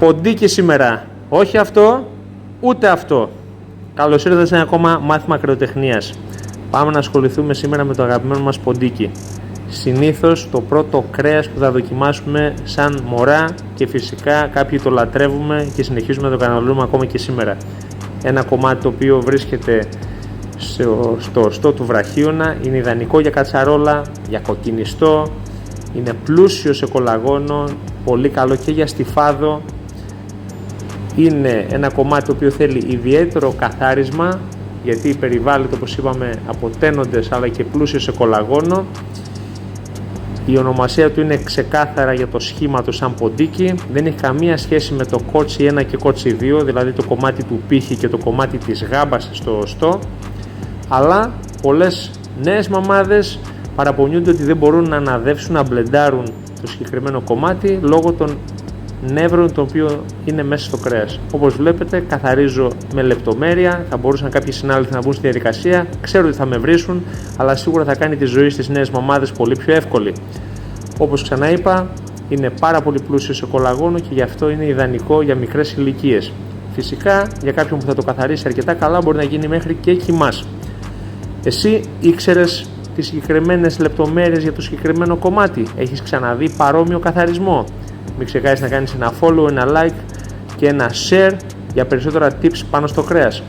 Ποντίκι σήμερα. Όχι αυτό, ούτε αυτό. Καλώς ήρθατε σε ένα ακόμα μάθημα ακρεοτεχνίας. Πάμε να ασχοληθούμε σήμερα με το αγαπημένο μας ποντίκι. Συνήθως το πρώτο κρέας που θα δοκιμάσουμε σαν μωρά και φυσικά κάποιοι το λατρεύουμε και συνεχίζουμε να το καταναλώνουμε ακόμα και σήμερα. Ένα κομμάτι το οποίο βρίσκεται στο οστό του βραχίωνα, είναι ιδανικό για κατσαρόλα, για κοκκινιστό, είναι πλούσιο σε κολαγόνο, πολύ καλό και για στιφάδο. Είναι ένα κομμάτι το οποίο θέλει ιδιαίτερο καθάρισμα, γιατί περιβάλλεται, όπως είπαμε, από τένοντες αλλά και πλούσιο σε κολαγόνο. Η ονομασία του είναι ξεκάθαρα για το σχήμα του σαν ποντίκι, δεν έχει καμία σχέση με το κότσι 1 και κότσι 2, δηλαδή το κομμάτι του πύχη και το κομμάτι της γάμπας στο οστό, αλλά πολλές νέες μαμάδες παραπονιούνται ότι δεν μπορούν να αναδεύσουν, να μπλεντάρουν το συγκεκριμένο κομμάτι λόγω των νεύρων το οποίο είναι μέσα στο κρέας. Όπως βλέπετε, καθαρίζω με λεπτομέρεια. Θα μπορούσαν κάποιοι συνάδελφοι να μπουν στη διαδικασία. Ξέρω ότι θα με βρίσουν, αλλά σίγουρα θα κάνει τη ζωή στις νέες μαμάδες πολύ πιο εύκολη. Όπως ξαναείπα, είναι πάρα πολύ πλούσιο σε κολαγόνο και γι' αυτό είναι ιδανικό για μικρές ηλικίες. Φυσικά, για κάποιον που θα το καθαρίσει αρκετά καλά, μπορεί να γίνει μέχρι και κοιμάς. Εσύ ήξερες τις συγκεκριμένες λεπτομέρειες για το συγκεκριμένο κομμάτι? Έχεις ξαναδεί παρόμοιο καθαρισμό? Μην ξεχάσεις να κάνεις ένα follow, ένα like και ένα share για περισσότερα tips πάνω στο κρέας.